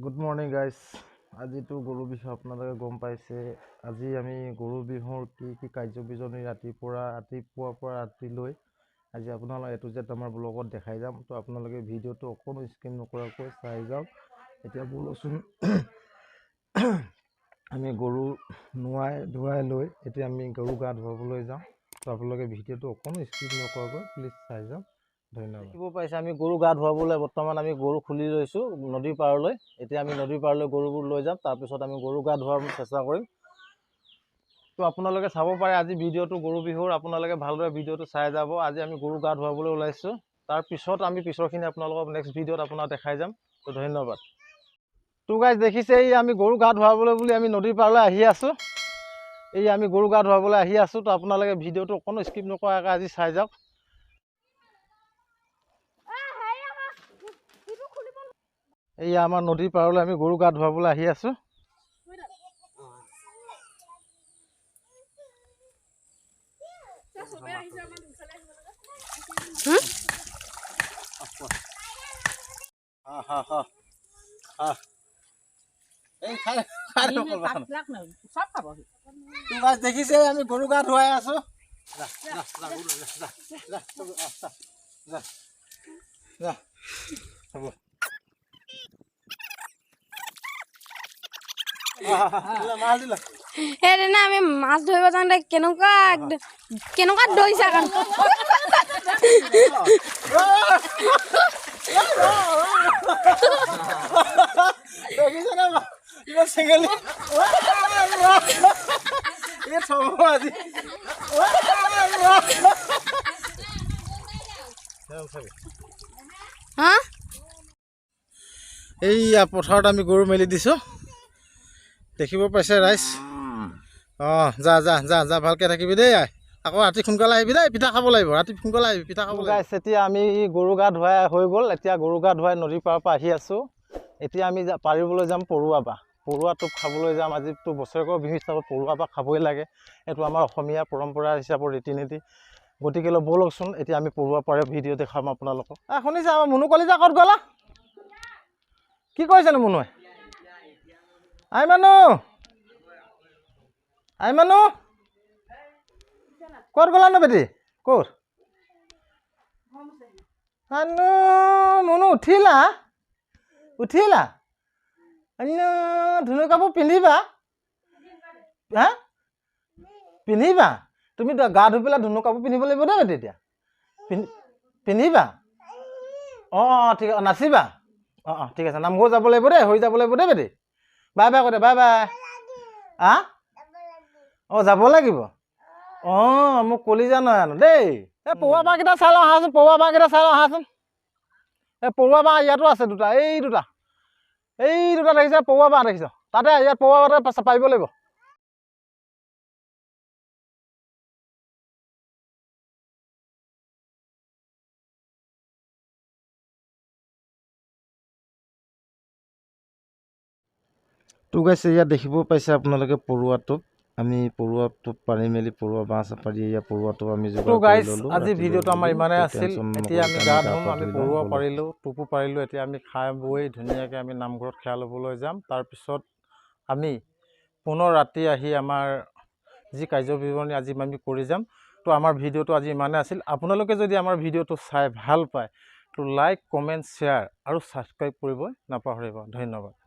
Good morning guys. আজিতো গৰু বিহু আপোনালোকে গম পাইছে। আজি আমি গৰু বিহুৰ কি কাৰ্যবিজনী ৰাতিপুৱাৰ পৰা ৰাতিলৈ আজি আপোনালোক এ টু জেড আমাৰ ব্লগত দেখাই যাম। তো আপোনালোকে ভিডিঅ'টো অকণো স্কিপ নকৰাকৈ চাই যাওক। এতিয়া ব'লচোন আমি গৰু ধুৱাই লৈ এতিয়া আমি গৰু গা ধুৱাবলৈ যাওঁ। তো আপোনালোকে ভিডিঅ'টো অকণো স্কিপ নকৰাকৈ প্লিজ চাই যাওক। ধন্যবাদ। দেখিব পাইছে আমি গৰু গা ধুৱাবলৈ বৰ্তমান আমি গৰু খুলি লৈছোঁ নদীৰ পাৰলৈ। এতিয়া আমি নদীৰ পাৰলৈ গৰুবোৰ লৈ যাম, তাৰপিছত আমি গৰু গা ধুৱাৰ চেষ্টা কৰিম। তো আপোনালোকে চাব পাৰে আজি ভিডিঅ'টো গৰু বিহুৰ, আপোনালোকে ভালদৰে ভিডিঅ'টো চাই যাব। আজি আমি গৰু গা ধুৱাবলৈ ওলাইছোঁ, তাৰপিছত আমি পিছৰখিনি আপোনালোকক নেক্সট ভিডিঅ'ত আপোনাক দেখাই যাম। তো ধন্যবাদ। তো গাইজ দেখিছে এই আমি গৰু গা ধুৱাবলৈ বুলি আমি নদীৰ পাৰলৈ আহি আছোঁ। এই আমি গৰু গা ধুৱাবলৈ আহি আছোঁ। তো আপোনালোকে ভিডিঅ'টো অকণো স্কিপ নকৰাকৈ আজি চাই যাওক। এই আমাৰ নদীৰ পাৰলৈ আমি গৰু গা ধুৱাবলৈ আহি আছোঁ। দেখিছে আমি গৰু গা ধুৱাই আছো। সেইদিনা আমি মাছ ধৰিব যাওঁতে কেনেকুৱা দৌৰিছা কাৰণ এইয়া পথাৰত আমি গৰু মেলি দিছোঁ, দেখিব পাইছে ৰাইজ। যা ভালকৈ থাকিবি দেই। আকৌ ৰাতি সোনকালে আহিবি দেই, পিঠা খাব লাগিব। ৰাতি সোনকালে আহিবি, পিঠা খাব লাগিব। এতিয়া আমি গৰু গা ধুৱাই হৈ গ'ল। এতিয়া গৰু গা ধুৱাই নদীৰ পাৰৰ পৰা আহি আছোঁ। এতিয়া আমি পাৰিবলৈ যাম পৰুৱা বাঁহ। পৰুৱা টোপ খাবলৈ যাম। আজিতো বছৰেকৰ বিহু হিচাপত পৰুৱা বাঁহ খাবই লাগে। এইটো আমাৰ অসমীয়া পৰম্পৰা হিচাপত ৰীতি নীতি। গতিকে ব'লকচোন এতিয়া আমি পৰুৱা পাৰে ভিডিঅ' দেখাম আপোনালোকক। শুনিছে আমাৰ মুনু কলিজা ক'ত গ'লা? কি কৰিছেনো মুনুৱে? আই মানুহ ক'ত গ'লানো বেটি? ক'ত মুনু উঠিলা? ধুনু কাপোৰ পিন্ধিবা? হা পিন্ধিবা? তুমি গা ধুই পেলাই ধুনু কাপোৰ পিন্ধিব লাগিব দেই বেটি। এতিয়া পিন্ধিবা? ঠিক আছে। নাচিবা? ঠিক আছে। নামঘৰ যাব লাগিব দেই, হৈ যাব লাগিব দেই বেটি। বাই বাই কৈ দে, বাই বাই। যাব লাগিব। মোক কলিজা নহয় আনো দেই। এই পৰুৱা বাঁহকেইটা চাই লওঁ আহাচোন। পৰুৱা বাঁহকেইটা চাই লওঁ আহাচোন। এই পৰুৱা বাঁহ ইয়াতো আছে দুটা। এই দুটা দেখিছে? পৰুৱা বাঁহ দেখিছ? তাতে ইয়াত পৰুৱা বাঁহতে পাৰিব লাগিব। তো গাইছে ইয়াত দেখিব পাইছে আপোনালোকে পৰুৱা টোপ। আমি পৰুৱা টোপ পাৰি মেলি পৰুৱা বাঁহ পাৰি পৰুৱা টোপ আমি যোগাৰ কৰি ল'লোঁ। আজি ভিডিঅ'টো আমাৰ ইমানেই আছিল। এতিয়া আমি গা ধুম, আমি পৰুৱা পাৰিলোঁ, টোপো পাৰিলোঁ। এতিয়া আমি খাই বৈ ধুনীয়াকৈ আমি নামঘৰত সেৱা ল'বলৈ যাম। তাৰপিছত আমি পুনৰ ৰাতি আহি আমাৰ যি কাৰ্যবিৱৰণী আজি আমি কৰি যাম। তো আমাৰ ভিডিঅ'টো আজি ইমানেই আছিল। আপোনালোকে যদি আমাৰ ভিডিঅ'টো চাই ভাল পায় তো লাইক, কমেণ্ট, শ্বেয়াৰ আৰু ছাবস্ক্ৰাইব কৰিব নাপাহৰিব। ধন্যবাদ।